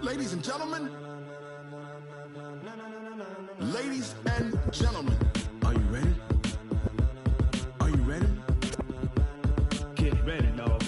Ladies and gentlemen. Ladies and gentlemen. Are you ready? Are you ready? Get ready, dog.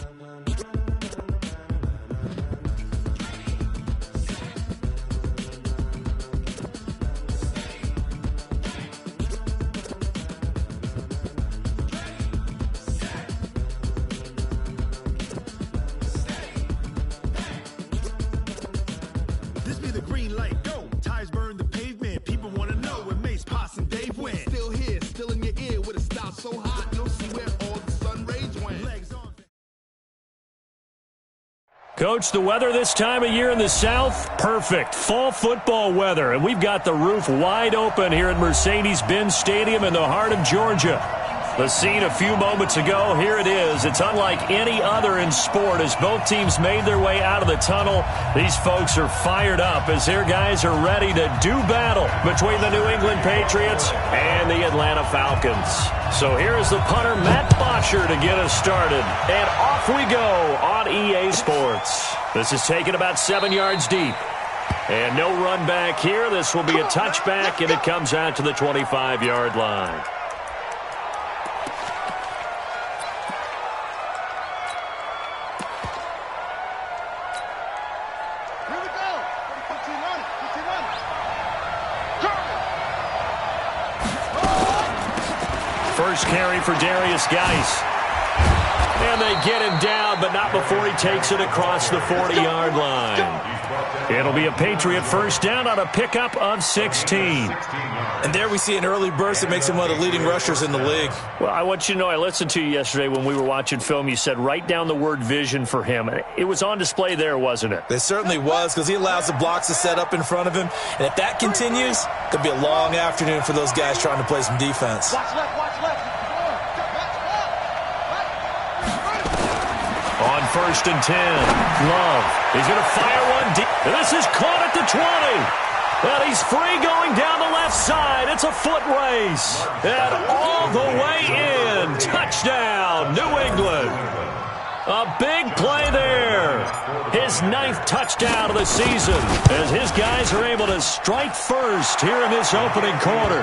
This be the green light, go. Tires burn the pavement. People want to know where Mace, Potts, and Dave went. Still here, still in your ear with a style so hot, you'll see where all the sun rays went. Legs on. Coach, the weather this time of year in the South, perfect. Fall football weather, and we've got the roof wide open here at Mercedes-Benz Stadium in the heart of Georgia. The scene a few moments ago, here it is. It's unlike any other in sport as both teams made their way out of the tunnel. These folks are fired up as their guys are ready to do battle between the New England Patriots and the Atlanta Falcons. So here is the punter, Matt Bosher, to get us started. And off we go on EA Sports. This is taken about 7 yards deep. And no run back here. This will be a touchback, and it comes out to the 25-yard line. First carry for Darius Geis. And they get him down, but not before he takes it across the 40-yard line. It'll be a Patriot first down on a pickup of 16. And there we see an early burst that makes him one of the leading rushers in the league. Well, I want you to know, I listened to you yesterday when we were watching film. You said write down the word vision for him. It was on display there, wasn't it? It certainly was, because he allows the blocks to set up in front of him. And if that continues, it could be a long afternoon for those guys trying to play some defense. Watch left, watch left. On first and 10, Love. He's going to fire one deep. And this is caught at the 20. And he's free going down the left side. It's a foot race. And all the way in. Touchdown, New England. A big play there. His 9th touchdown of the season as his guys are able to strike first here in this opening quarter.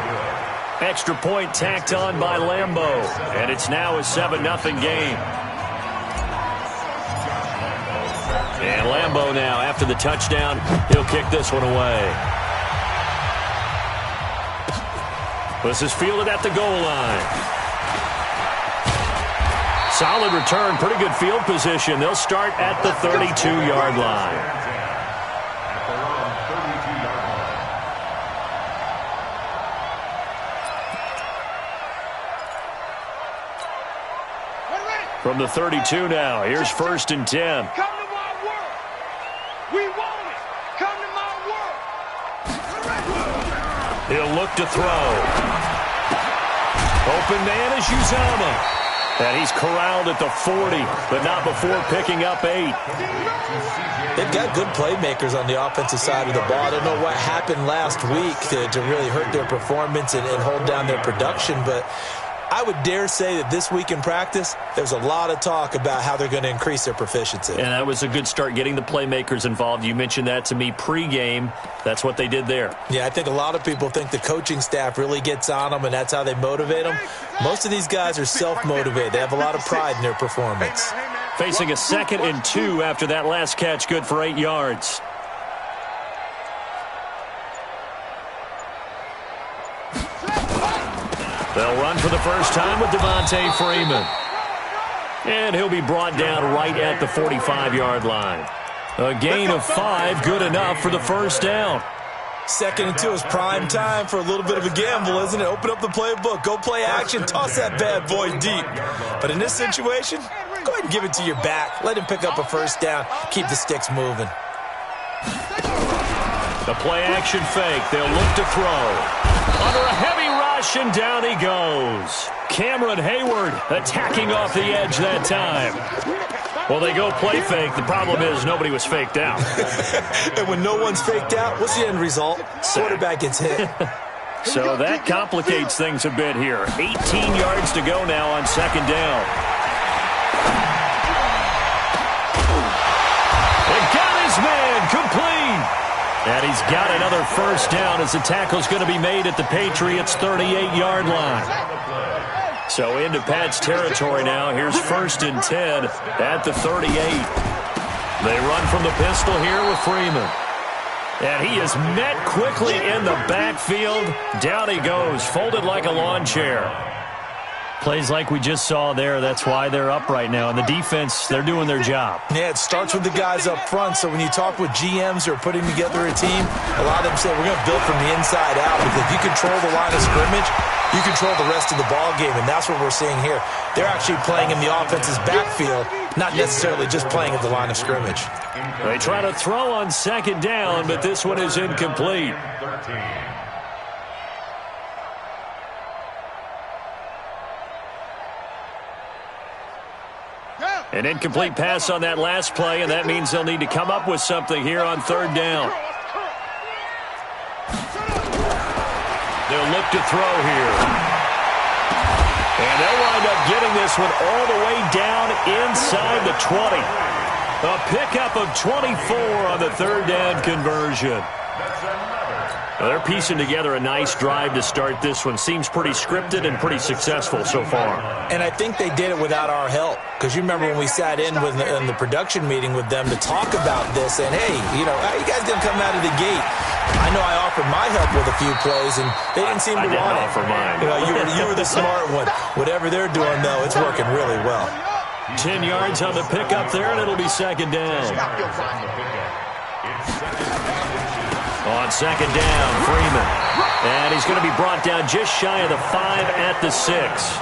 Extra point tacked on by Lambeau. And it's now a 7-0 game. And Lambeau now, after the touchdown, he'll kick this one away. This is fielded at the goal line. Solid return, pretty good field position. They'll start at the 32-yard line. From the 32 now, here's first and 10. We want it. Come to my world. He'll look to throw. Open man is Uzomah. And he's corralled at the 40, but not before picking up 8. They've got good playmakers on the offensive side of the ball. I don't know what happened last week to really hurt their performance and hold down their production, but I would dare say that this week in practice, there's a lot of talk about how they're going to increase their proficiency. And that was a good start, getting the playmakers involved. You mentioned that to me pregame. That's what they did there. Yeah, I think a lot of people think the coaching staff really gets on them, and that's how they motivate them. Most of these guys are self-motivated. They have a lot of pride in their performance. Facing a 2nd and 2 after that last catch, good for 8 yards. They'll run for the first time with Devontae Freeman. And he'll be brought down right at the 45-yard line. A gain of 5, good enough for the first down. 2nd and 2 is prime time for a little bit of a gamble, isn't it? Open up the playbook, go play action, toss that bad boy deep. But in this situation, go ahead and give it to your back. Let him pick up a first down, keep the sticks moving. The play action fake. They'll look to throw. Under a heavy rush, and down he goes. Cameron Hayward attacking off the edge that time. Well, they go play fake. The problem is nobody was faked out. And when no one's faked out, what's the end result? Quarterback gets hit. So that complicates things a bit here. 18 yards to go now on 2nd down. They got his man complete. And he's got another first down as the tackle's going to be made at the Patriots' 38-yard line. So into Pat's territory now. Here's 1st and 10 at the 38. They run from the pistol here with Freeman. And he is met quickly in the backfield. Down he goes, folded like a lawn chair. Plays like we just saw there. That's why they're up right now. And the defense, they're doing their job. Yeah, it starts with the guys up front. So when you talk with GMs who are putting together a team, a lot of them say we're going to build from the inside out. Because if you control the line of scrimmage, you control the rest of the ball game. And that's what we're seeing here. They're actually playing in the offense's backfield, not necessarily just playing at the line of scrimmage. They try to throw on 2nd down, but this one is incomplete. An incomplete pass on that last play, and that means they'll need to come up with something here on 3rd down. They'll look to throw here. And they'll wind up getting this one all the way down inside the 20. A pickup of 24 on the 3rd down conversion. Well, they're piecing together a nice drive to start this one. Seems pretty scripted and pretty successful so far. And I think they did it without our help. Because you remember when we sat in the production meeting with them to talk about this. And, hey, you know, how you guys going to come out of the gate? I know I offered my help with a few plays, and they didn't seem to want it. I didn't offer mine. You know, you were the smart one. Whatever they're doing, though, it's working really well. 10 yards on the pickup there, and it'll be 2nd down. On 2nd down, Freeman. And he's going to be brought down just shy of the 5 at the 6.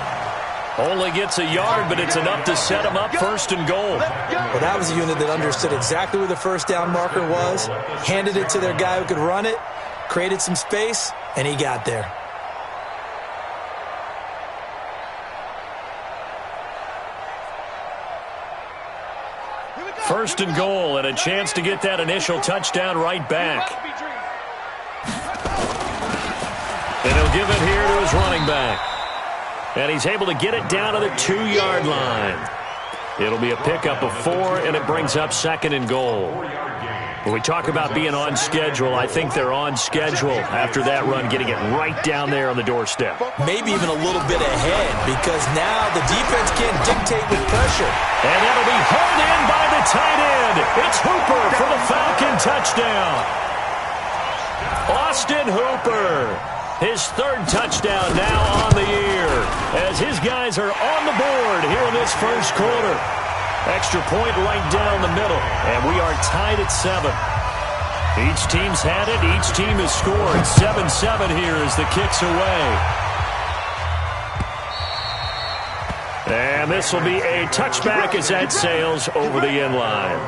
Only gets a yard, but it's enough to set him up 1st and goal. Well, that was a unit that understood exactly where the 1st down marker was, handed it to their guy who could run it, created some space, and he got there. First and goal, and a chance to get that initial touchdown right back. And he'll give it here to his running back. And he's able to get it down to the 2-yard line. It'll be a pickup of 4, and it brings up 2nd and goal. When we talk about being on schedule, I think they're on schedule after that run, getting it right down there on the doorstep. Maybe even a little bit ahead, because now the defense can't dictate with pressure. And that'll be hauled in by the tight end. It's Hooper for the Falcon touchdown. Austin Hooper, his 3rd touchdown now on the year, as his guys are on the board here in this 1st quarter. Extra point right down the middle, and we are tied at 7. Each team's had it. Each team has scored. 7-7 here as the kick's away. And this will be a touchback as that sails over the end line.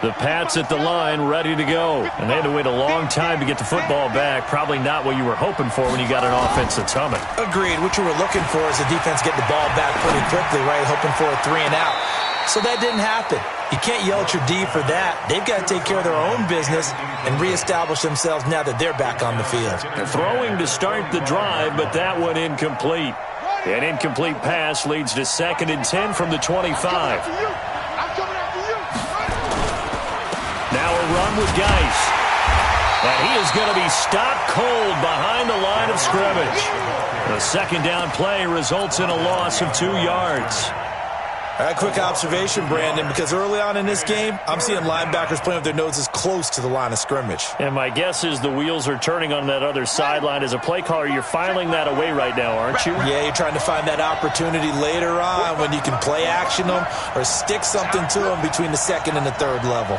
The Pats at the line, ready to go. And they had to wait a long time to get the football back. Probably not what you were hoping for when you got an offense that's humming. Agreed. What you were looking for is the defense getting the ball back pretty quickly, right? Hoping for a 3 and out. So that didn't happen. You can't yell at your D for that. They've got to take care of their own business and reestablish themselves now that they're back on the field. Throwing to start the drive, but that one incomplete. An incomplete pass leads to 2nd and 10 from the 25. Now a run with Geis. And he is going to be stopped cold behind the line of scrimmage. The 2nd down play results in a loss of 2 yards. A quick observation, Brandon, because early on in this game, I'm seeing linebackers playing with their noses close to the line of scrimmage. And my guess is the wheels are turning on that other sideline. As a play caller, you're filing that away right now, aren't you? Yeah, you're trying to find that opportunity later on when you can play action them or stick something to them between the 2nd and the 3rd level.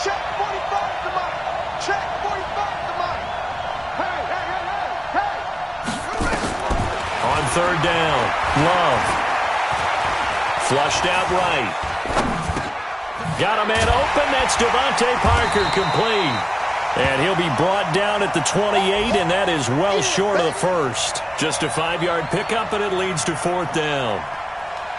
Check 45 to Mike. Check 45 to Mike. Hey. On 3rd down, Love. Flushed out right. Got a man open. That's Devontae Parker complete. And he'll be brought down at the 28, and that is well short of the 1st. Just a 5-yard pickup, and it leads to 4th down.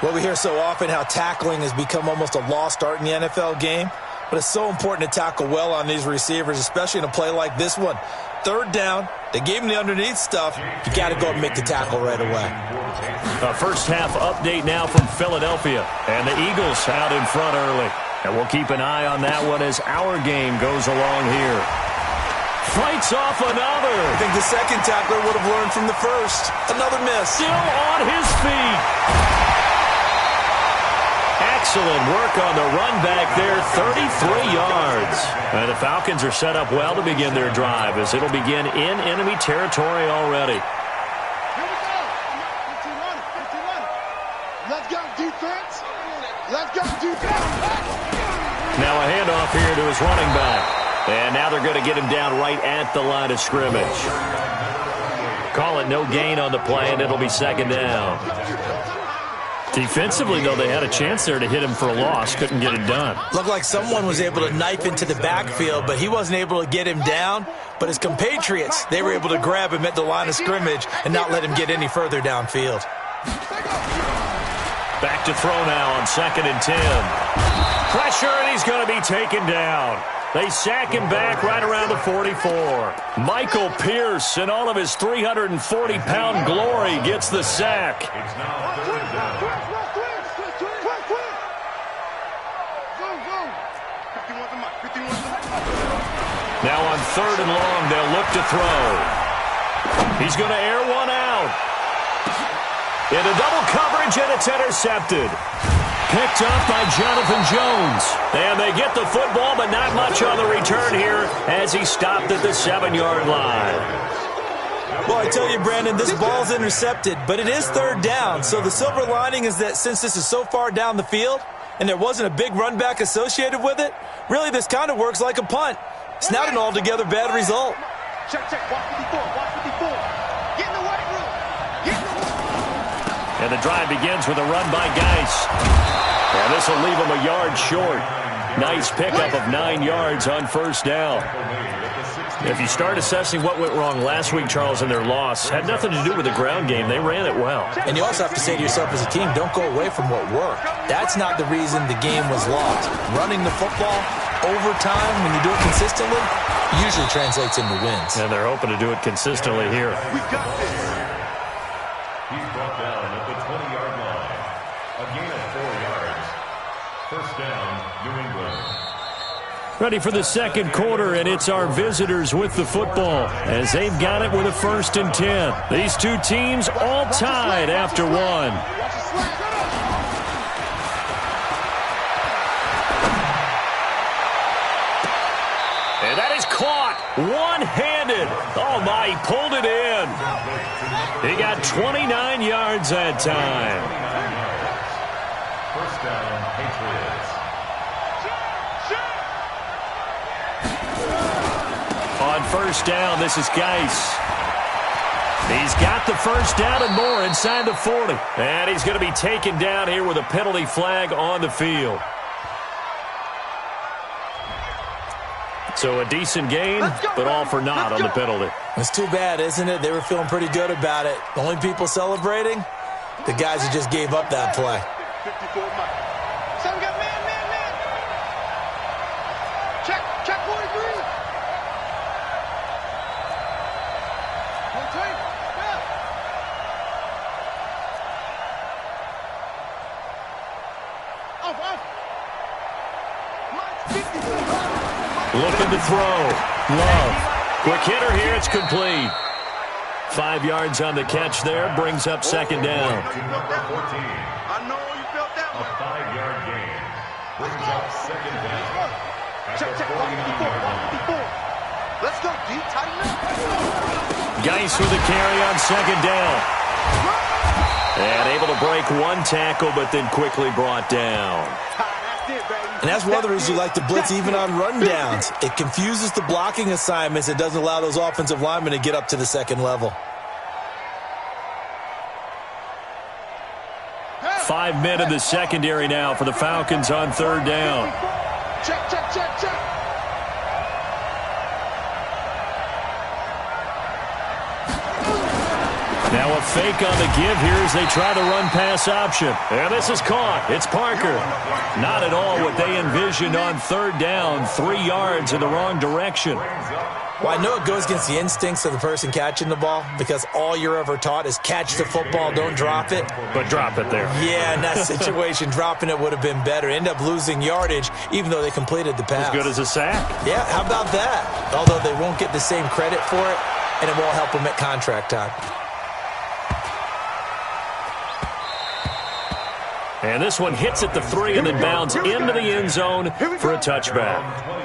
Well, we hear so often how tackling has become almost a lost art in the NFL game. but it's so important to tackle well on these receivers, especially in a play like this one. Third down, they gave him the underneath stuff. You got to go and make the tackle right away. A first half update now from Philadelphia, and the Eagles out in front early. And we'll keep an eye on that one as our game goes along here. Fights off another. I think the second tackler would have learned from the first. Another miss. Still on his feet. Excellent work on the run back there, 33 yards. And the Falcons are set up well to begin their drive as it'll begin in enemy territory already. Here we go. 15-1. Let's go, defense. Let's go, defense. Now a handoff here to his running back. And now they're going to get him down right at the line of scrimmage. Call it no gain on the play, and it'll be second down. Defensively, though, they had a chance there to hit him for a loss. Couldn't get it done. Looked like someone was able to knife into the backfield, but he wasn't able to get him down. But his compatriots, they were able to grab him at the line of scrimmage and not let him get any further downfield. Back to throw now on 2nd and 10. Pressure, and he's going to be taken down. They sack him back right around the 44. Michael Pierce, in all of his 340-pound glory, gets the sack. Now on 3rd and long, they'll look to throw. He's going to air one out. Into double coverage, and it's intercepted. Picked up by Jonathan Jones. And they get the football, but not much on the return here as he stopped at the 7-yard line. Well, I tell you, Brandon, this ball's intercepted, but it is 3rd down. So the silver lining is that since this is so far down the field and there wasn't a big run back associated with it, really this kind of works like a punt. It's not an altogether bad result. Check, watch 54, watch 54. Get in the weight room. Get in the weight. And the drive begins with a run by Geis. And this will leave him a yard short. Nice pickup of 9 yards on 1st down. If you start assessing what went wrong last week, Charles, in their loss, had nothing to do with the ground game. They ran it well. And you also have to say to yourself as a team, don't go away from what worked. That's not the reason the game was lost. Running the football over time, when you do it consistently, usually translates into wins. And they're hoping to do it consistently here. We got this. He's brought down at the 20-yard line. A gain of 4 yards. 1st down, New England. Ready for the 2nd quarter, and it's our visitors with the football as they've got it with a 1st and 10. These two teams all tied after one. And that is caught one-handed. Oh, my, he pulled it in. He got 29 yards that time. 1st down, Patriots. On 1st down, this is Geis. He's got the 1st down and more inside the 40. And he's going to be taken down here with a penalty flag on the field. So a decent gain, but all for naught on the penalty. It's too bad, isn't it? They were feeling pretty good about it. The only people celebrating, the guys who just gave up that play. 54 Mike. Some got man. Check 43. Looking to throw. Love. Quick hitter here. It's complete. 5 yards on the catch there. Brings up 2nd down. I know you felt that A one. 5-yard gain. Brings up 2nd down. Check. 54. Let's go, D. Tighten up. Geis with a carry on 2nd down. And able to break one tackle, but then quickly brought down. And that's one of the reasons you like to blitz even on run downs. It confuses the blocking assignments. It doesn't allow those offensive linemen to get up to the 2nd level. 5 men in the secondary now for the Falcons on 3rd down. Check. Now a fake on the give here as they try the run-pass option. And this is caught. It's Parker. Not at all what they envisioned on third down. 3 yards in the wrong direction. Well, I know it goes against the instincts of the person catching the ball because all you're ever taught is catch the football, don't drop it. But drop it there. Yeah, in that situation, dropping it would have been better. End up losing yardage even though they completed the pass. As good as a sack. Yeah, how about that? Although they won't get the same credit for it, and it won't help them at contract time. And this one hits at the 3 and then bounds into the end zone for a touchback.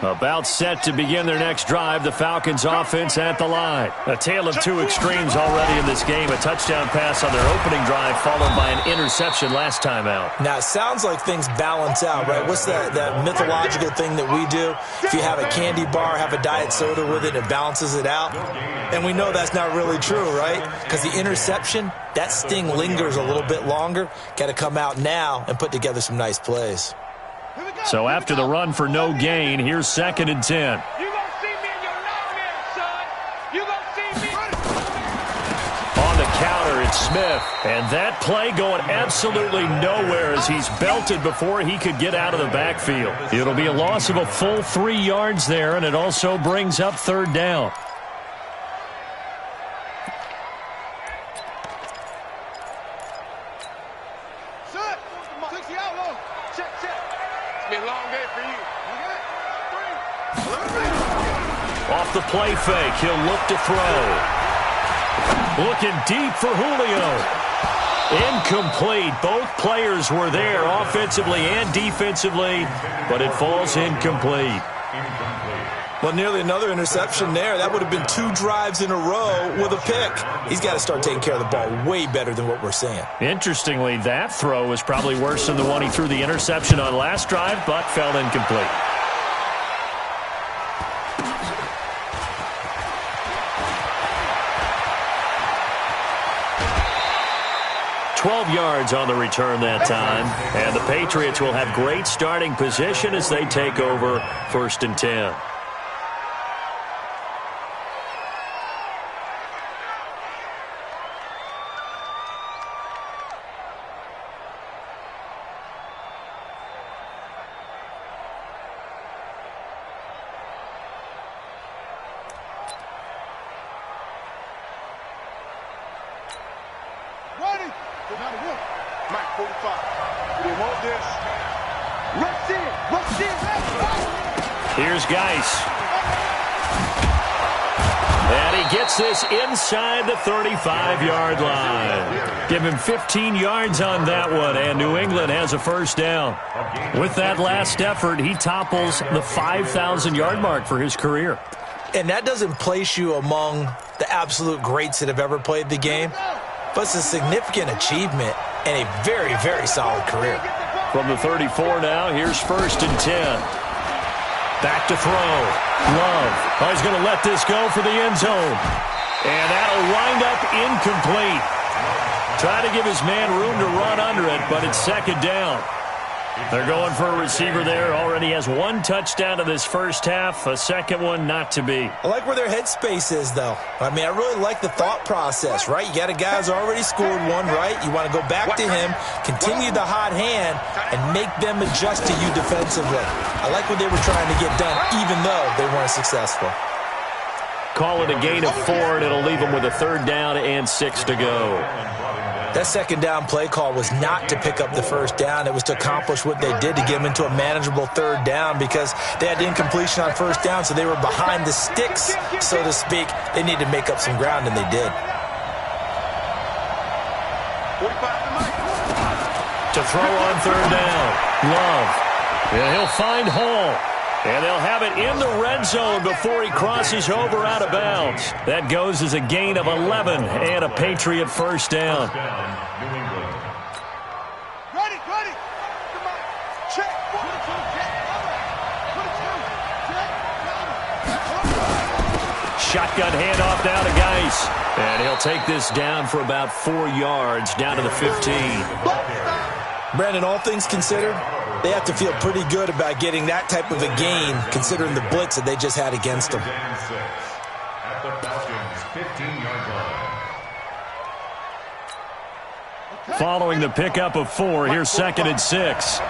About set to begin their next drive, the Falcons offense at the line. A tale of two extremes already in this game. A touchdown pass on their opening drive followed by an interception last time out. Now, it sounds like things balance out, right? What's that mythological thing that we do? If you have a candy bar, have a diet soda with it, it balances it out. And we know that's not really true, right? Because the interception, that sting lingers a little bit longer. Got to come out now and put together some nice plays. So after the run for no gain, here's 2nd and 10. You gonna see me in your long end, son. You gonna see me. On the counter, it's Smith. And that play going absolutely nowhere as he's belted before he could get out of the backfield. It'll be a loss of a full 3 yards there, and it also brings up 3rd down. Off the play fake, he'll look to throw. Looking deep for Julio. Incomplete. Both players were there offensively and defensively, but it falls incomplete. Well, nearly another interception there. That would have been 2 drives in a row with a pick. He's got to start taking care of the ball way better than what we're seeing. Interestingly, that throw was probably worse than the one he threw the interception on last drive, but fell incomplete. Yards on the return that time, and the Patriots will have great starting position as they take over 1st and 10. Here's Geis. And he gets this inside the 35-yard line. Give him 15 yards on that one, and New England has a 1st down. With that last effort, he topples the 5,000-yard mark for his career. And that doesn't place you among the absolute greats that have ever played the game, but it's a significant achievement and a very, very solid career. From the 34 now, here's 1st and 10. Back to throw. Love. Oh, he's going to let this go for the end zone. And that'll wind up incomplete. Try to give his man room to run under it, but it's 2nd down. They're going for a receiver there. Already has 1 touchdown in this first half. A second one not to be. I like where their headspace is, though. I mean, I really like the thought process, right? You got a guy who's already scored one, right? You want to go back to him, continue the hot hand, and make them adjust to you defensively. I like what they were trying to get done, even though they weren't successful. Call it a gain of 4, and it'll leave them with a 3rd down and 6 to go. That 2nd down play call was not to pick up the 1st down. It was to accomplish what they did to get them into a manageable 3rd down because they had incompletion on 1st down, so they were behind the sticks, so to speak. They needed to make up some ground, and they did. To throw on 3rd down. Love. Yeah, he'll find Hall. And they'll have it in the red zone before he crosses over out of bounds. That goes as a gain of 11 and a Patriot first down. Ready. Come on. Check. Shotgun handoff now to Geis. And he'll take this down for about 4 yards, down to the 15. Brandon, all things considered, they have to feel pretty good about getting that type of a gain, considering the blitz that they just had against them. At the Falcons' 15-yard line. Following the pickup of 4, here's 2nd and 6.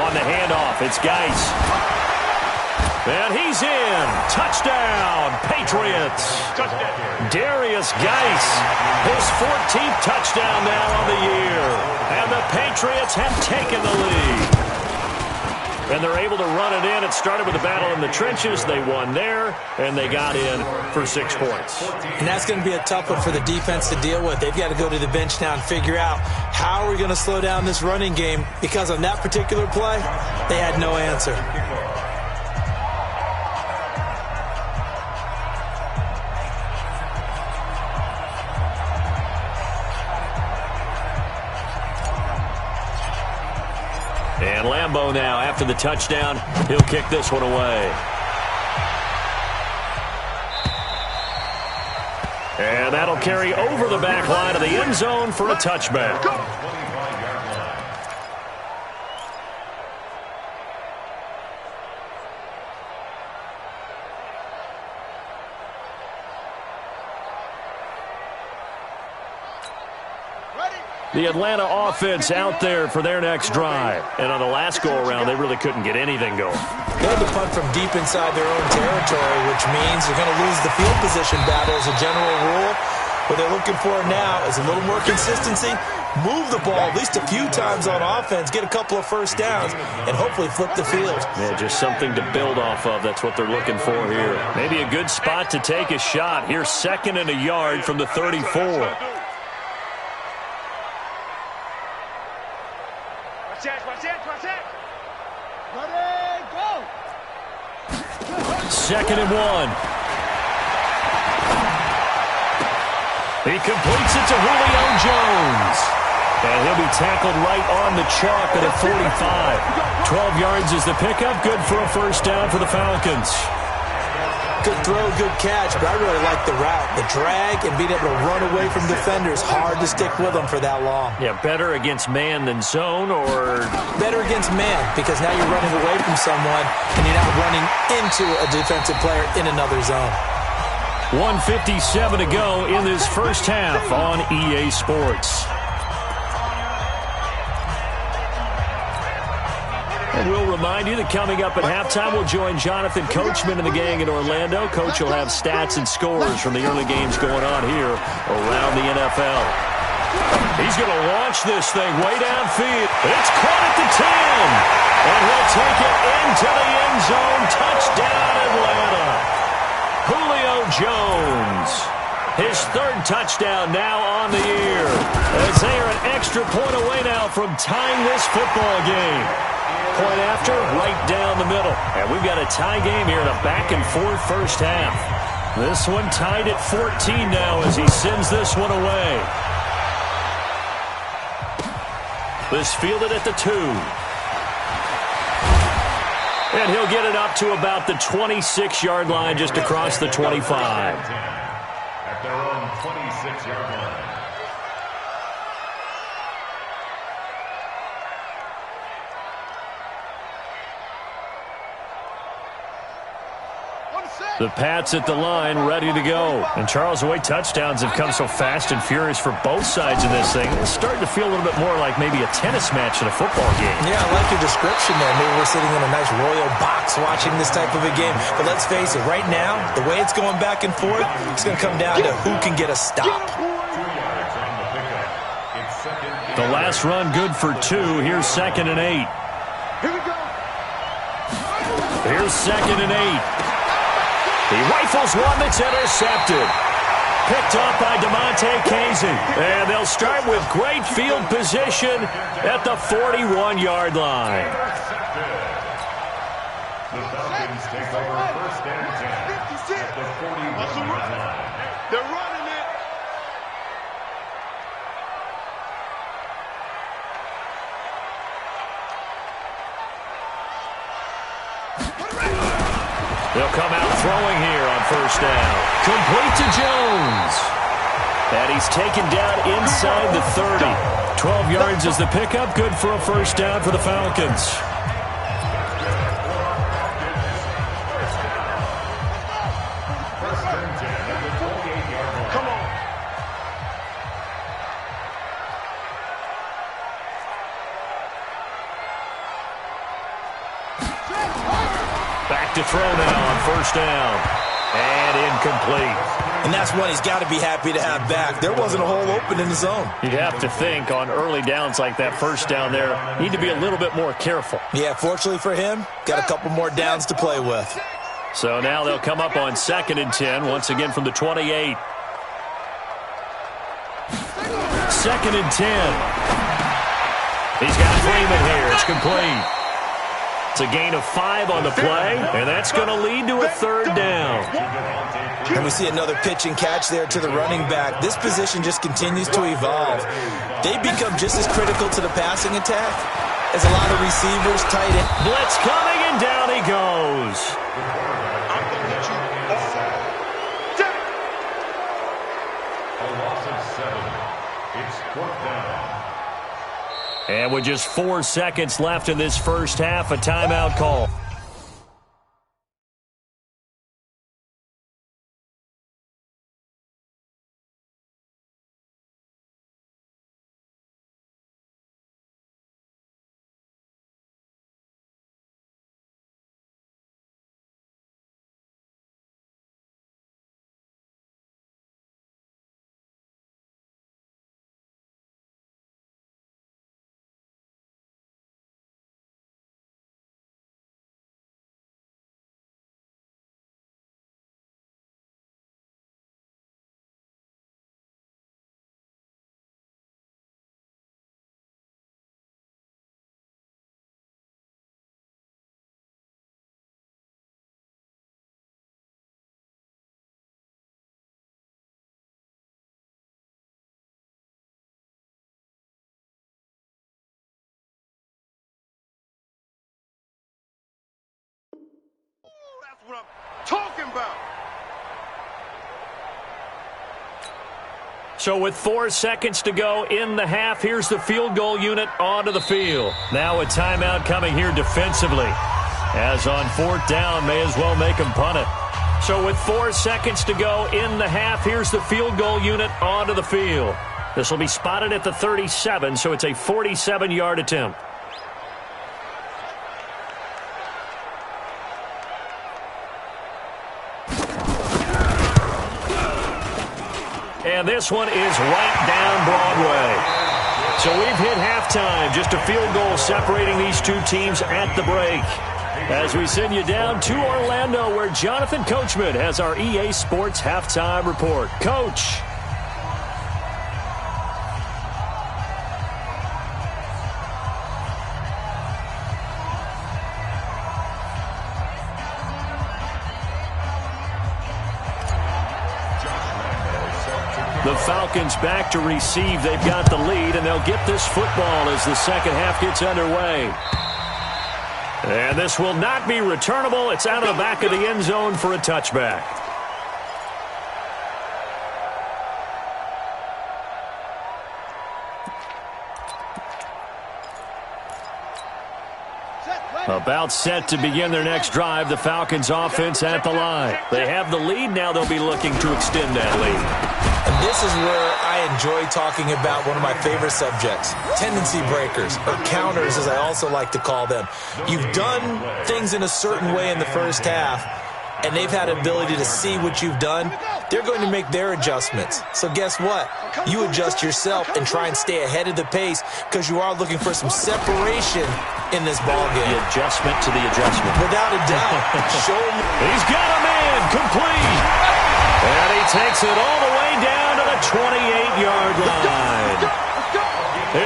On the handoff, it's Geis. And he's in. Touchdown, Patriots. Darius Geis, his 14th touchdown now on the year. And the Patriots have taken the lead. And they're able to run it in. It started with a battle in the trenches. They won there, and they got in for 6 points. And that's going to be a tough one for the defense to deal with. They've got to go to the bench now and figure out how are we going to slow down this running game, because on that particular play, they had no answer. And Lambeau now, after the touchdown, he'll kick this one away. And that'll carry over the back line of the end zone for a touchback. The Atlanta offense out there for their next drive. And on the last go-around, they really couldn't get anything going. They had to punt from deep inside their own territory, which means they're going to lose the field position battle as a general rule. What they're looking for now is a little more consistency, move the ball at least a few times on offense, get a couple of first downs, and hopefully flip the field. Yeah, just something to build off of. That's what they're looking for here. Maybe a good spot to take a shot. Here's 2nd and a yard from the 34. Ready, go! 2nd and 1. He completes it to Julio Jones. And he'll be tackled right on the chalk at a 45. 12 yards is the pickup. Good for a first down for the Falcons. Good throw, good catch, but I really like the route. The drag and being able to run away from defenders, hard to stick with them for that long. Yeah, better against man than zone, or? Better against man, because now you're running away from someone and you're not running into a defensive player in another zone. 1:57 to go in this first half on EA Sports. And we'll remind you that coming up at halftime, we'll join Jonathan Coachman and the gang in Orlando. Coach will have stats and scores from the early games going on here around the NFL. He's going to launch this thing way downfield. It's caught at the 10. And he'll take it into the end zone. Touchdown, Atlanta. Julio Jones. His 3rd touchdown now on the year. As they are an extra point away now from tying this football game. Point after, right down the middle. And we've got a tie game here in a back-and-forth first half. This one tied at 14 now as he sends this one away. This fielded at the 2. And he'll get it up to about the 26-yard line, just across the 25. At their own 26-yard line. The Pats at the line, ready to go. And Charles, the way touchdowns have come so fast and furious for both sides of this thing, it's starting to feel a little bit more like maybe a tennis match in a football game. Yeah, I like your description there. Maybe we're sitting in a nice royal box watching this type of a game. But let's face it, right now, the way it's going back and forth, it's going to come down to who can get a stop. The last run good for 2. Here's 2nd and 8. Here we go. Here's 2nd and 8. He rifles one that's intercepted. picked off by DeMonte Casey. And they'll start with great field position at the 41-yard line. The Falcons take over first and 10 at the 41-yard line. They're running it. They'll come out throwing here on first down. Complete to Jones. And he's taken down inside the 30. 12 yards is the pickup. Good for a first down for the Falcons. Come on. Back to throw now on first down. And incomplete. And that's one he's got to be happy to have back. There wasn't a hole open in the zone. You'd have to think on early downs like that first down there, need to be a little bit more careful. Yeah, fortunately for him, got a couple more downs to play with. So now they'll come up on 2nd and 10, once again from the 28. 2nd and 10. He's got Freeman here. It's complete. It's a gain of 5 on the play, and that's going to lead to a third down. And we see another pitch and catch there to the running back. This position just continues to evolve. They become just as critical to the passing attack as a lot of receivers, tight end. Blitz coming, and down he goes. A loss of 7. It's 4th down. And with just 4 seconds left in this first half, a timeout call. That's what I'm talking about. So with 4 seconds to go in the half, here's the field goal unit onto the field. Now a timeout coming here defensively. As on 4th down, may as well make him punt it. So with 4 seconds to go in the half, here's the field goal unit onto the field. This will be spotted at the 37, so it's a 47-yard attempt. And this one is right down Broadway. So we've hit halftime. Just a field goal separating these two teams at the break. As we send you down to Orlando, where Jonathan Coachman has our EA Sports halftime report. Coach. The Falcons back to receive. They've got the lead, and they'll get this football as the second half gets underway. And this will not be returnable. It's out of the back of the end zone for a touchback. About set to begin their next drive, the Falcons offense at the line. They have the lead. Now they'll be looking to extend that lead. And this is where I enjoy talking about one of my favorite subjects, tendency breakers, or counters as I also like to call them. You've done things in a certain way in the first half, and they've had ability to see what you've done. They're going to make their adjustments. So guess what? You adjust yourself and try and stay ahead of the pace because you are looking for some separation in this ballgame. The adjustment to the adjustment. Without a doubt. Show him. He's got a man. Complete. And he takes it all the way down to the 28-yard line.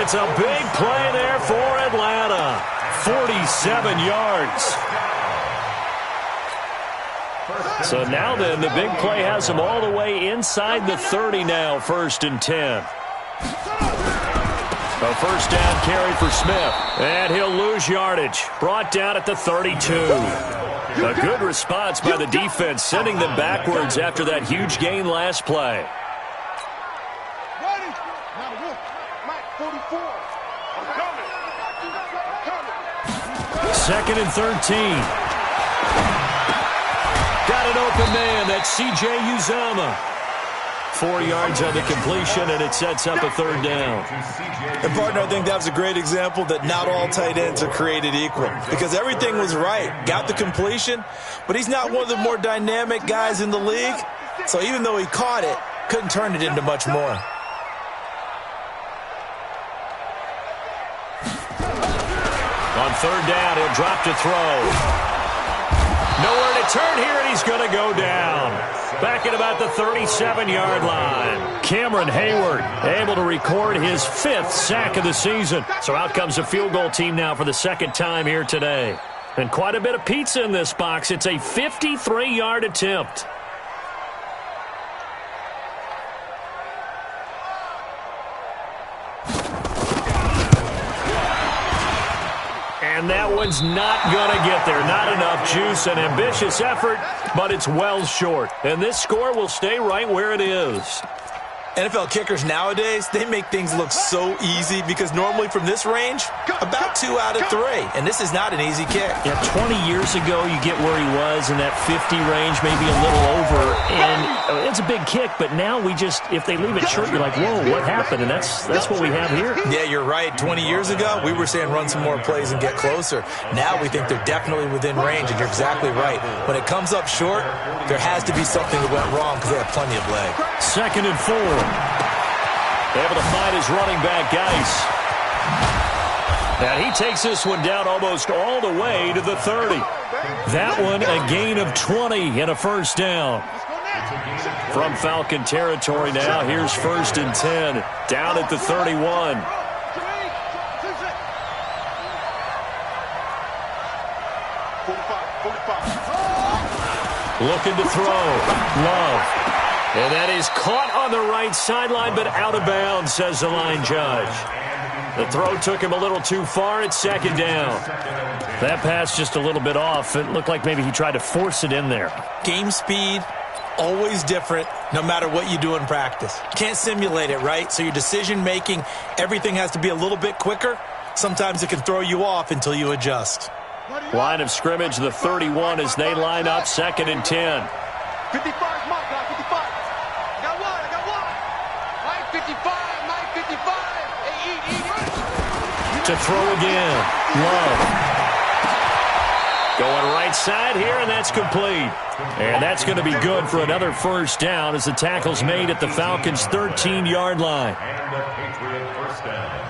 It's a big play there for Atlanta. 47 yards. So now then, the big play has him all the way inside the 30 now, 1st and 10. A first down carry for Smith. And he'll lose yardage. Brought down at the 32. A good response by the defense, sending them backwards after that huge gain last play. 2nd and 13. Got an open man. That's C.J. Uzomah. 4 yards on the completion, and it sets up a 3rd down. And, partner, I think that was a great example that not all tight ends are created equal, because everything was right. Got the completion, but he's not one of the more dynamic guys in the league. So even though he caught it, couldn't turn it into much more. On 3rd down, he'll drop to throw. Nowhere to turn here, and he's going to go down. Back at about the 37-yard line. Cameron Hayward able to record his 5th sack of the season. So out comes a field goal team now for the 2nd time here today. And quite a bit of pizza in this box. It's a 53-yard attempt. And that one's not going to get there. Not enough juice. An ambitious effort, but it's well short. And this score will stay right where it is. NFL kickers nowadays, they make things look so easy because normally from this range, about 2 out of 3. And this is not an easy kick. Yeah, 20 years ago, you get where he was in that 50 range, maybe a little over. And it's a big kick, but now we just, if they leave it short, you're like, whoa, what happened? And that's what we have here. Yeah, you're right. 20 years ago, we were saying run some more plays and get closer. Now we think they're definitely within range, and you're exactly right. When it comes up short, there has to be something that went wrong because they have plenty of leg. 2nd and 4. Able to find his running back, Geis. And he takes this one down almost all the way to the 30. That one a gain of 20 and a 1st down. From Falcon territory now, here's 1st and 10. Down at the 31. Looking to throw. Love. And that is caught on the right sideline, but out of bounds, says the line judge. The throw took him a little too far. It's 2nd down. That pass just a little bit off. It looked like maybe he tried to force it in there. Game speed, always different, no matter what you do in practice. You can't simulate it, right? So your decision-making, everything has to be a little bit quicker. Sometimes it can throw you off until you adjust. Line of scrimmage, the 31 as they line up, 2nd and 10. 55, Mike, 55. I got one. Mike, 55, Mike, 55. Hey, eat. To throw again. Love. Going right side here, and that's complete. And that's going to be good for another 1st down as the tackle's made at the Falcons' 13-yard line. And a Patriot 1st down.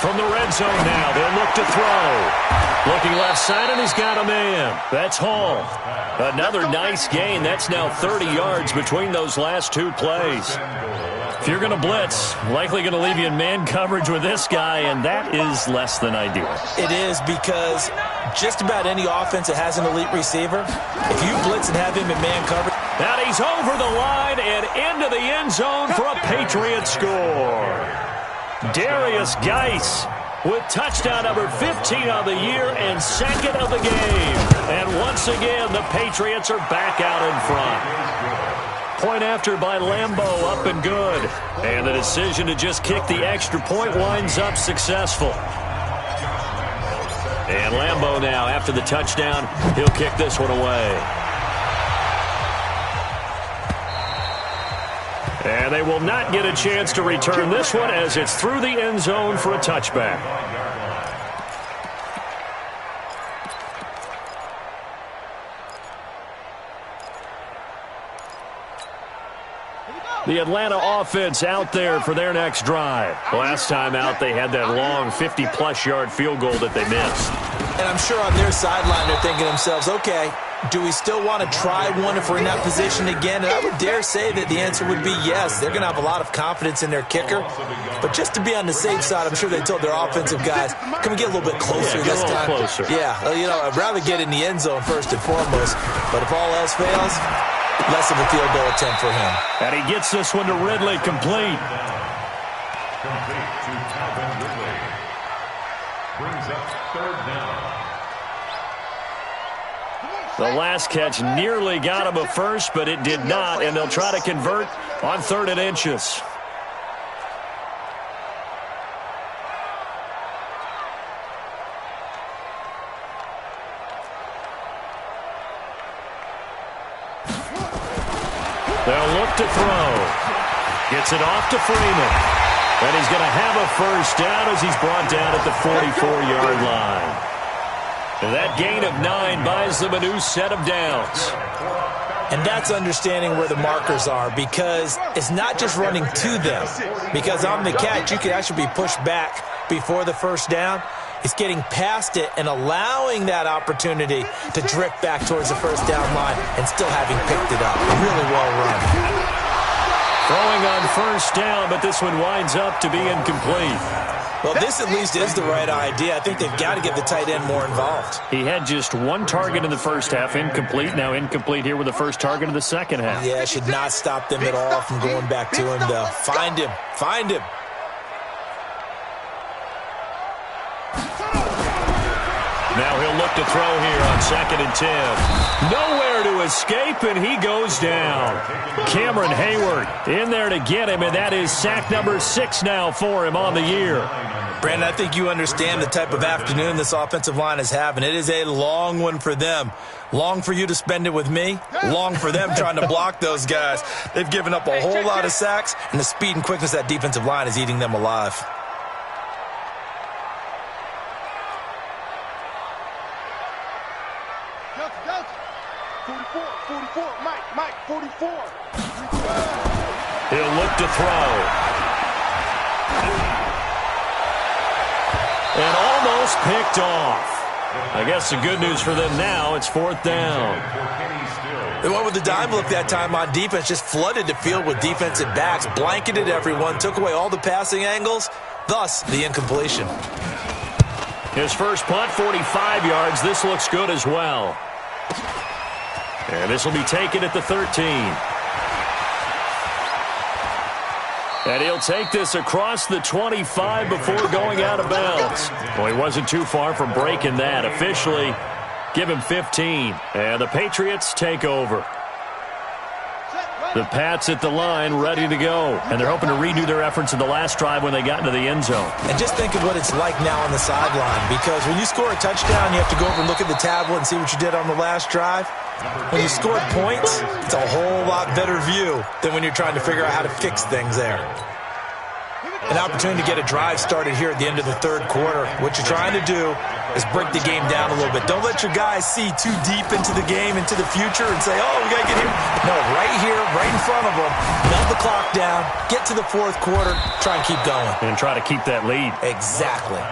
From the red zone now, they'll look to throw. Looking left side, and he's got a man. That's Hall. Another nice gain. That's now 30 yards between those last 2 plays. If you're going to blitz, likely going to leave you in man coverage with this guy, and that is less than ideal. It is, because just about any offense that has an elite receiver, if you blitz and have him in man coverage. Now he's over the line and into the end zone for a Patriot score. Darius Geis with touchdown number 15 of the year and 2nd of the game. And once again, the Patriots are back out in front. Point after by Lambeau, up and good. And the decision to just kick the extra point winds up successful. And Lambeau now, after the touchdown, he'll kick this one away. And they will not get a chance to return this one as it's through the end zone for a touchback. The Atlanta offense out there for their next drive. Last time out, they had that long 50-plus yard field goal that they missed. And I'm sure on their sideline they're thinking to themselves, okay, do we still want to try one if we're in that position again? And I would dare say that the answer would be yes. They're going to have a lot of confidence in their kicker. But just to be on the safe side, I'm sure they told their offensive guys, can we get a little bit closer this time? Closer. Yeah, I'd rather get in the end zone first and foremost. But if all else fails, less of a field goal attempt for him. And he gets this one to Ridley, complete. Complete to Calvin Ridley. Brings up third down. The last catch nearly got him a first, but it did not, and they'll try to convert on 3rd and inches. They'll look to throw. Gets it off to Freeman. And he's going to have a first down as he's brought down at the 44-yard line. And that gain of 9 buys them a new set of downs. And that's understanding where the markers are, because it's not just running to them. Because on the catch, you could actually be pushed back before the first down. It's getting past it and allowing that opportunity to drift back towards the first down line and still having picked it up. Really well run. Throwing on first down, but this one winds up to be incomplete. Well, this at least is the right idea. I think they've got to get the tight end more involved. He had just 1 target in the first half, incomplete. Now incomplete here with the first target of the second half. Yeah, it should not stop them at all from going back to him, though. Find him. Find him. Now he'll look to throw here on 2nd and 10. Nowhere to escape, and he goes down. Cameron Hayward in there to get him, and that is sack number 6 now for him on the year. Brandon, I think you understand the type of afternoon this offensive line is having. It is a long one for them. Long for you to spend it with me. Long for them trying to block those guys. They've given up a whole lot of sacks, and the speed and quickness of that defensive line is eating them alive. Mike, 44. He'll look to throw. And almost picked off. I guess the good news for them now, it's 4th down. They went with the dime look that time on defense, just flooded the field with defensive backs, blanketed everyone, took away all the passing angles, thus the incompletion. His first punt, 45 yards. This looks good as well. And this will be taken at the 13. And he'll take this across the 25 before going out of bounds. Well, he wasn't too far from breaking that. Officially, give him 15. And the Patriots take over. The Pats at the line, ready to go. And they're hoping to redo their efforts in the last drive when they got into the end zone. And just think of what it's like now on the sideline. Because when you score a touchdown, you have to go over and look at the tablet and see what you did on the last drive. When you scored points, it's a whole lot better view than when you're trying to figure out how to fix things there. An opportunity to get a drive started here at the end of the 3rd quarter. What you're trying to do is break the game down a little bit. Don't let your guys see too deep into the game, into the future, and say, oh, we got to get here. No, right here, right in front of them. Melt the clock down, get to the 4th quarter, try and keep going. And try to keep that lead. Exactly.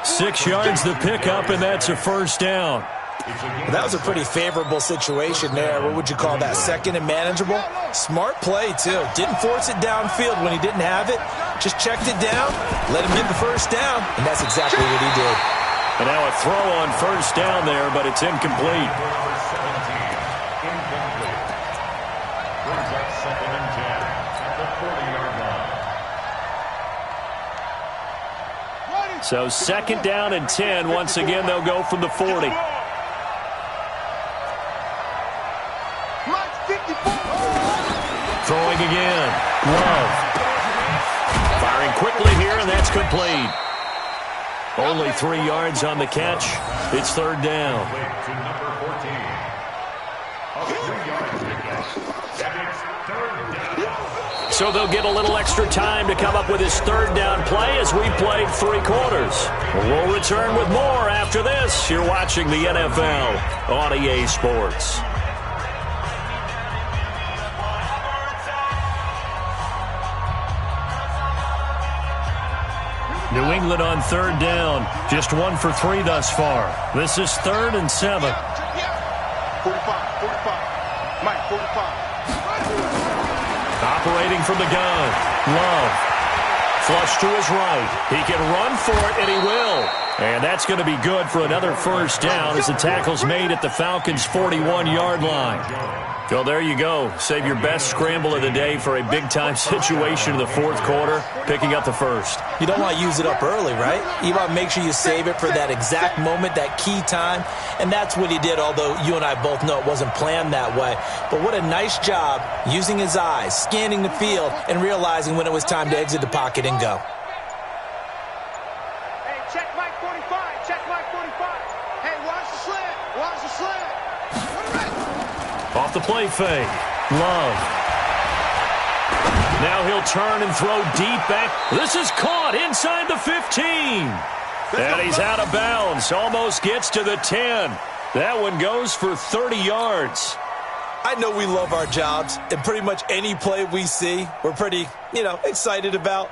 6 yards the pickup, and that's a first down. Well, that was a pretty favorable situation there. What would you call that? 2nd and manageable? Smart play, too. Didn't force it downfield when he didn't have it. Just checked it down, let him get the first down, and that's exactly what he did. And now a throw on first down there, but it's incomplete. Brings up 2nd and 10 at the 40-yard line. So 2nd down and 10. Once again, they'll go from the 40. Throwing again. Love. Firing quickly here, and that's complete. Only 3 yards on the catch. It's 3rd down. To number 14. A 3-yard pickup. And it's 3rd down. So they'll get a little extra time to come up with his 3rd down play as we played 3 quarters. We'll return with more after this. You're watching the NFL on EA Sports. New England on third down. Just 1 for 3 thus far. This is 3rd and 7. 45. Mike, 45. Operating from the gun. Love. Flush to his right. He can run for it, and he will. And that's going to be good for another first down as the tackle's made at the Falcons' 41-yard line. Well, there you go. Save your best scramble of the day for a big-time situation in the 4th quarter, picking up the first. You don't want to use it up early, right? You want to make sure you save it for that exact moment, that key time. And that's what he did, although you and I both know it wasn't planned that way. But what a nice job using his eyes, scanning the field, and realizing when it was time to exit the pocket and go. Hey, check Mike 45. Check Mike 45. Hey, watch the slant. Watch the slant. Off the play fake. Love. Now he'll turn and throw deep back. This is caught inside the 15. And he's out of bounds. Almost gets to the 10. That one goes for 30 yards. I know we love our jobs, and pretty much any play we see, we're pretty, excited about.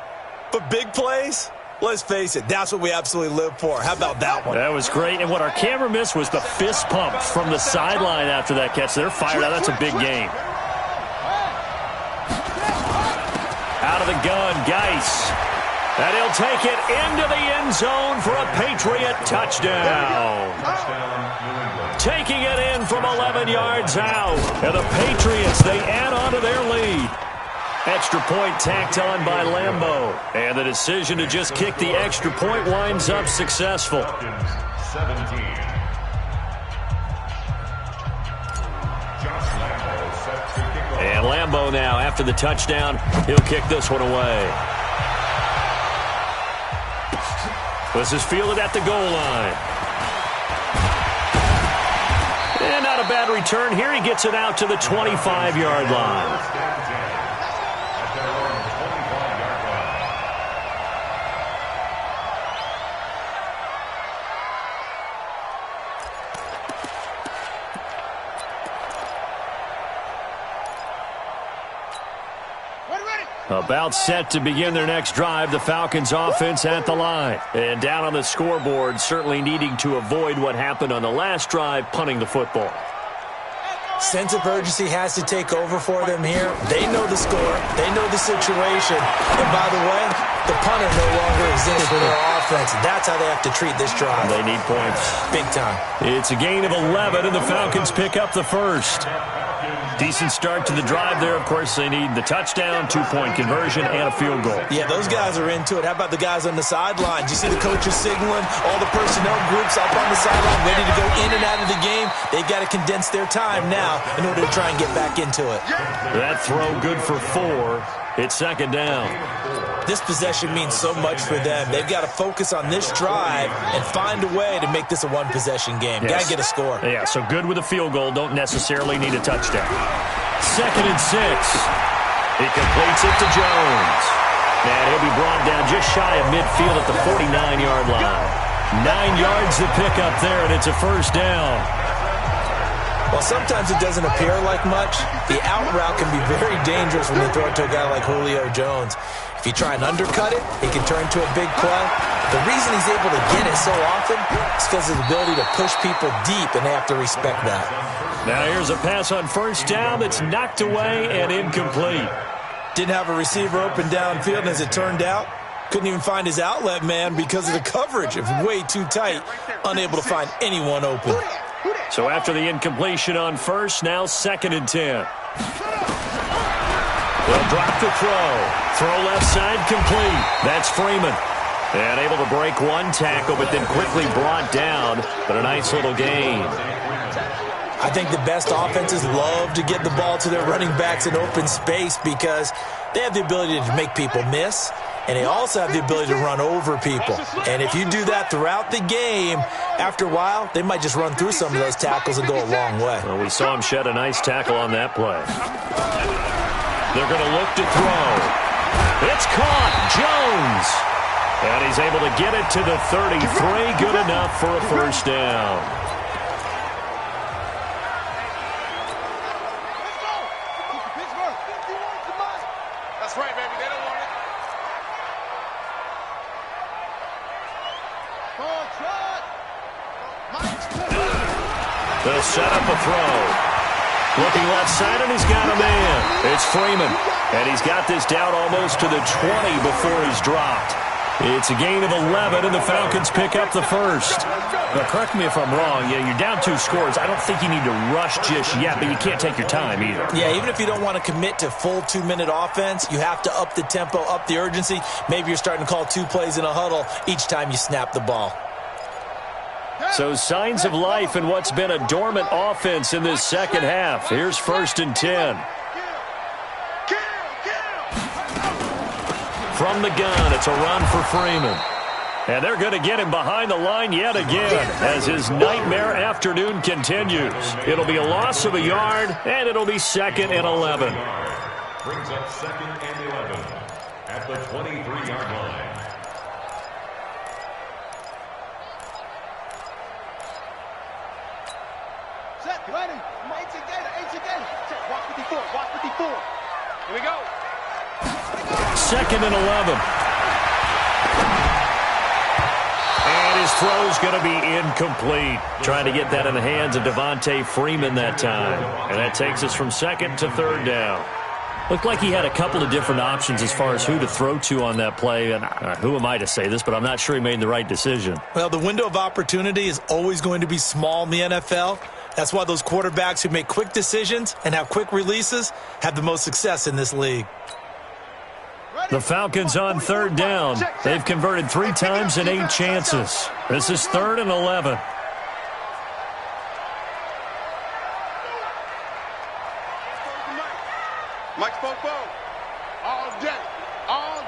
But big plays, let's face it, that's what we absolutely live for. How about that one? That was great. And what our camera missed was the fist pump from the sideline after that catch. They're fired out. That's a big game. Out of the gun, Geis. And he'll take it into the end zone for a Patriot touchdown. Taking it in from 11 yards out. And the Patriots, they add on to their lead. Extra point tacked on by Lambeau. And the decision to just kick the extra point winds up successful. 17. And Lambeau now, after the touchdown, he'll kick this one away. This is fielded at the goal line. And not a bad return here. He gets it out to the 25-yard line. About set to begin their next drive, the Falcons offense at the line. And down on the scoreboard, certainly needing to avoid what happened on the last drive, punting the football. Sense of urgency has to take over for them here. They know the score. They know the situation. And by the way, the punter no longer exists for their offense. That's how they have to treat this drive. They need points. Big time. It's a gain of 11, and the Falcons pick up the first. Decent start to the drive there. Of course, they need the touchdown, 2-point conversion, and a field goal. Yeah, those guys are into it. How about the guys on the sideline? Do you see the coaches signaling? All the personnel groups up on the sideline ready to go in and out of the game. They've got to condense their time now in order to try and get back into it. That throw good for 4. It's second down. This possession means so much for them. They've got to focus on this drive and find a way to make this a one-possession game. Yes. Got to get a score. Yeah, so good with a field goal. Don't necessarily need a touchdown. Second and 6. He completes it to Jones. And he'll be brought down just shy of midfield at the 49-yard line. 9 yards to pick up there, and it's a first down. Well, sometimes it doesn't appear like much. The out route can be very dangerous when you throw it to a guy like Julio Jones. If you try and undercut it, it can turn into a big play. The reason he's able to get it so often is because of his ability to push people deep, and they have to respect that. Now here's a pass on first down that's knocked away and incomplete. Didn't have a receiver open downfield, and as it turned out, couldn't even find his outlet man because of the coverage. It was way too tight, unable to find anyone open. So after the incompletion on first, now second and 10. They'll drop the throw. Throw left side complete. That's Freeman. And able to break one tackle, but then quickly brought down. But a nice little gain. I think the best offenses love to get the ball to their running backs in open space because they have the ability to make people miss, and they also have the ability to run over people. And if you do that throughout the game, after a while, they might just run through some of those tackles and go a long way. Well, we saw him shed a nice tackle on that play. They're going to look to throw. It's caught. Jones. And he's able to get it to the 33. Good enough for a first down. That's right, baby. They don't want it. They'll set up a throw. Looking left side, and he's got a man. It's Freeman. And he's got this down almost to the 20 before he's dropped. It's a gain of 11, and the Falcons pick up the first. Now, correct me if I'm wrong. Yeah, you're down 2 scores. I don't think you need to rush just yet, but you can't take your time either. Yeah, even if you don't want to commit to full 2-minute offense, you have to up the tempo, up the urgency. Maybe you're starting to call 2 plays in a huddle each time you snap the ball. So signs of life in what's been a dormant offense in this second half. Here's 1st and 10. From the gun, it's a run for Freeman. And they're going to get him behind the line yet again as his nightmare afternoon continues. It'll be a loss of a yard, and it'll be 2nd and 11. Brings up 2nd and 11 at the 23-yard line. Set, ready. 18 gator. Check, watch 54, watch 54. Here we go. 2nd and 11. And his throw's going to be incomplete. Trying to get that in the hands of Devontae Freeman that time. And that takes us from 2nd to 3rd down. Looked like he had a couple of different options as far as who to throw to on that play. And who am I to say this, but I'm not sure he made the right decision. Well, the window of opportunity is always going to be small in the NFL. That's why those quarterbacks who make quick decisions and have quick releases have the most success in this league. The Falcons on 3rd down. They've converted 3 times in 8 chances. This is 3rd and 11. Mike Spopo. All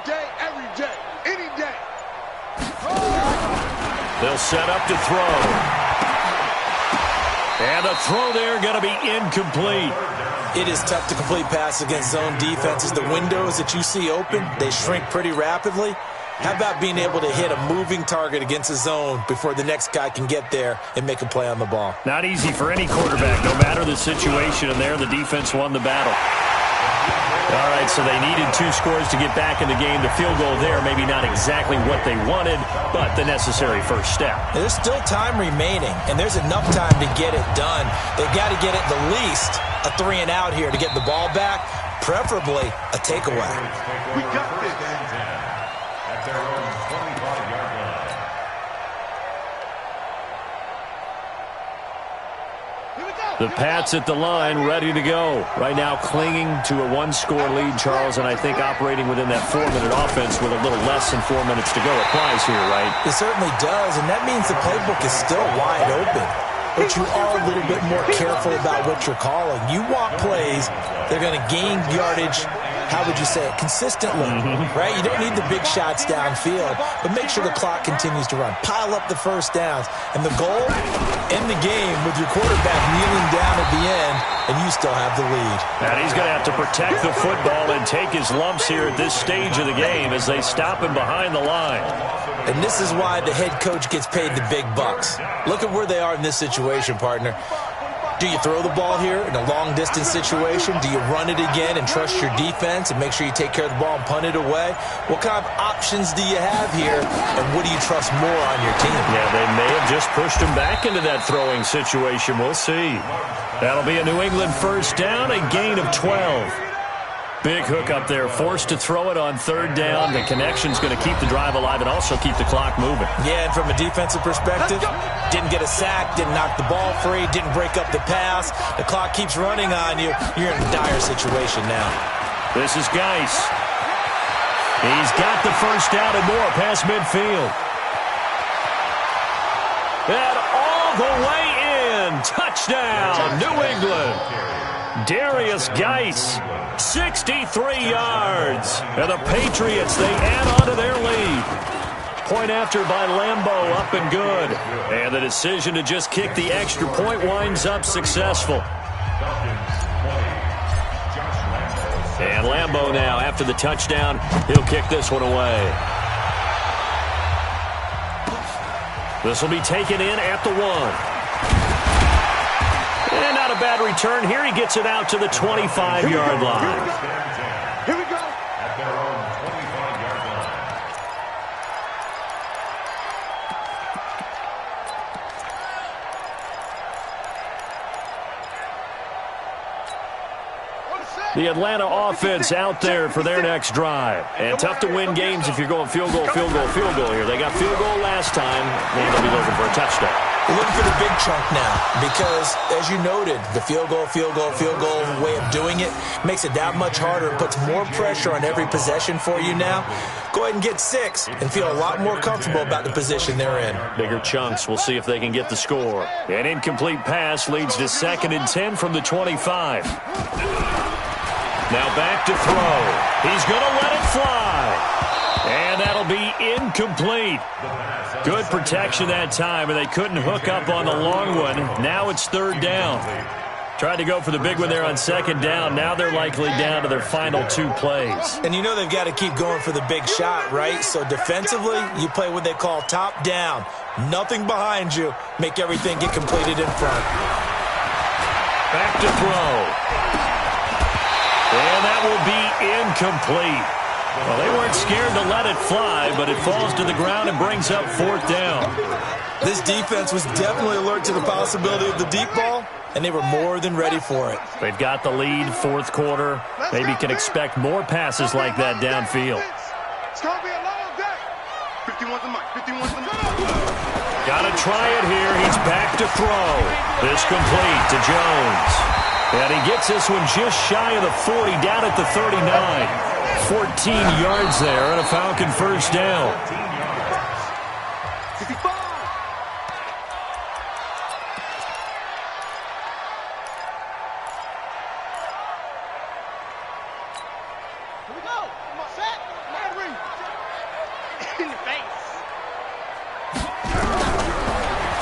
day, every day, any day. They'll set up to throw. And the throw there going to be incomplete. It is tough to complete passes against zone defenses. The windows that you see open, they shrink pretty rapidly. How about being able to hit a moving target against a zone before the next guy can get there and make a play on the ball? Not easy for any quarterback, no matter the situation. And there, the defense won the battle. All right, so they needed 2 scores to get back in the game. The field goal there, maybe not exactly what they wanted, but the necessary first step. There's still time remaining, and there's enough time to get it done. They've got to get at the least a 3 and out here to get the ball back, preferably a takeaway. We got this. At their own 25-yard line. The Pats at the line, ready to go. Right now clinging to a 1-score lead, Charles, and I think operating within that 4-minute offense with a little less than 4 minutes to go applies here, right? It certainly does, and that means the playbook is still wide open. But you are a little bit more careful about what you're calling. You want plays, they're going to gain yardage, how would you say it, consistently, right? You don't need the big shots downfield, but make sure the clock continues to run. Pile up the first downs. And the goal, end the game with your quarterback kneeling down at the end, and you still have the lead. And he's going to have to protect the football and take his lumps here at this stage of the game as they stop him behind the line. And this is why the head coach gets paid the big bucks. Look at where they are in this situation, partner. Do you throw the ball here in a long-distance situation? Do you run it again and trust your defense and make sure you take care of the ball and punt it away? What kind of options do you have here, and what do you trust more on your team? Yeah, they may have just pushed him back into that throwing situation. We'll see. That'll be a New England first down, a gain of 12. Big hook up there, forced to throw it on 3rd down. The connection's going to keep the drive alive and also keep the clock moving. Yeah, and from a defensive perspective, didn't get a sack, didn't knock the ball free, didn't break up the pass. The clock keeps running on you. You're in a dire situation now. This is Geis. He's got the first down and more past midfield. And all the way in. Touchdown, New England. Darius Geis. 63 yards. And the Patriots, they add on to their lead. Point after by Lambeau, up and good. And the decision to just kick the extra point winds up successful. And Lambeau now, after the touchdown, he'll kick this one away. This will be taken in at the 1. And not a bad return. Here he gets it out to the 25-yard line. Here we go. At their own 25-yard line. The Atlanta offense out there for their next drive. And tough to win games if you're going field goal, field goal, field goal here. They got field goal last time, and they'll be looking for a touchdown. We're looking for the big chunk now because, as you noted, the field goal way of doing it makes it that much harder and puts more pressure on every possession for you now. Go ahead and get 6 and feel a lot more comfortable about the position they're in. Bigger chunks. We'll see if they can get the score. An incomplete pass leads to 2nd and 10 from the 25. Now back to throw. He's going to let it fly. And that'll be incomplete. Good protection that time, and they couldn't hook up on the long one. Now it's 3rd down. Tried to go for the big one there on 2nd down. Now they're likely down to their final 2 plays. And you know they've got to keep going for the big shot, right? So defensively, you play what they call top down. Nothing behind you. Make everything get completed in front. Back to throw. And that will be incomplete. Well, they weren't scared to let it fly, but it falls to the ground and brings up 4th down. This defense was definitely alert to the possibility of the deep ball, and they were more than ready for it. They've got the lead, 4th quarter. Maybe can expect more passes like that downfield. It's going to be a long day. 51's the mic. 51's the mic. Got to try it here. He's back to throw. This complete to Jones. And he gets this one just shy of the 40, down at the 39. 14 yards there and a Falcon 1st down. 55. Here we go. Come on, set. Henry. In the face.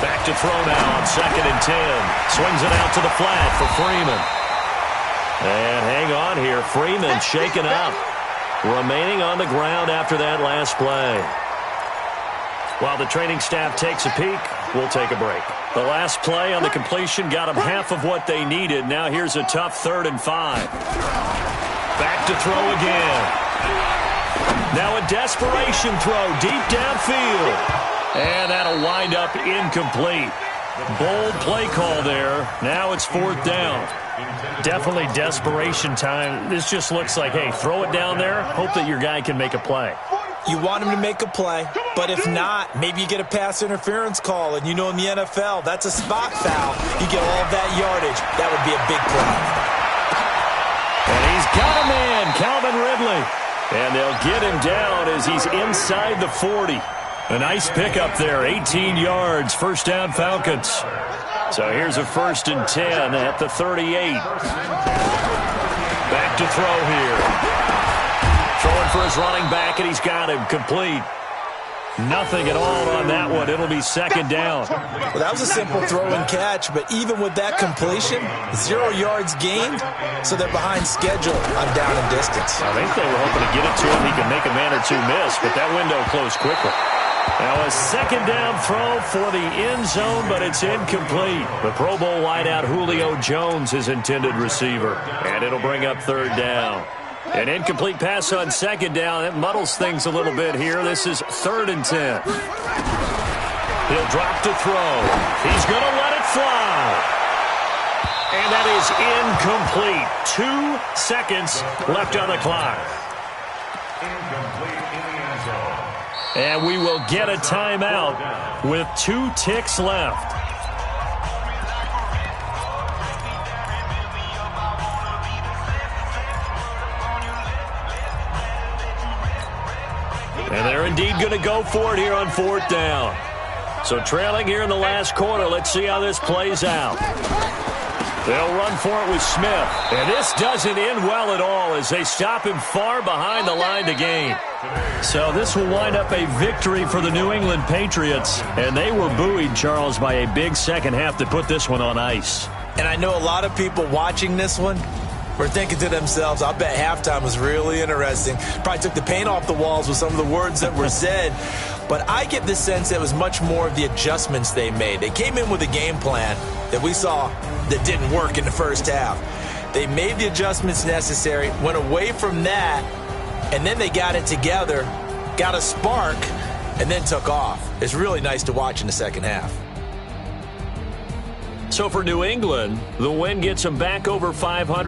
Back to throw now on 2nd and 10. Swings it out to the flat for Freeman. And hang on here. Freeman shaken up. Remaining on the ground after that last play. While the training staff takes a peek, we'll take a break. The last play on the completion got them half of what they needed. Now here's a tough 3rd and 5. Back to throw again. Now a desperation throw deep downfield. And that'll wind up incomplete. Bold play call there. Now it's 4th down. Definitely desperation time. This just looks like, hey, throw it down there. Hope that your guy can make a play. You want him to make a play, but if not, maybe you get a pass interference call. And you know in the NFL, that's a spot foul. You get all of that yardage. That would be a big play. And he's got a man, Calvin Ridley. And they'll get him down as he's inside the 40. A nice pickup there, 18 yards, 1st down Falcons. So here's a 1st and 10 at the 38. Back to throw here. Throwing for his running back, and he's got him complete. Nothing at all on that one. It'll be 2nd down. Well, that was a simple throw and catch, but even with that completion, 0 yards gained, so they're behind schedule on down and distance. I think they were hoping to get it to him. He can make a man or two miss, but that window closed quickly. Now a 2nd down throw for the end zone, but it's incomplete. The Pro Bowl wideout Julio Jones is intended receiver, and it'll bring up 3rd down. An incomplete pass on 2nd down. It muddles things a little bit here. This is 3rd and 10. He'll drop to throw. He's going to let it fly. And that is incomplete. 2 seconds left on the clock. Incomplete in the end zone. And we will get a timeout with 2 ticks left. And they're indeed going to go for it here on 4th down. So trailing here in the last quarter, let's see how this plays out. They'll run for it with Smith. And this doesn't end well at all as they stop him far behind the line to gain. So this will wind up a victory for the New England Patriots. And they were buoyed, Charles, by a big second half to put this one on ice. And I know a lot of people watching this one were thinking to themselves, I bet halftime was really interesting. Probably took the paint off the walls with some of the words that were said. But I get the sense it was much more of the adjustments they made. They came in with a game plan that we saw that didn't work in the first half. They made the adjustments necessary, went away from that, and then they got it together, got a spark, and then took off. It's really nice to watch in the second half. So for New England, the win gets them back over 500.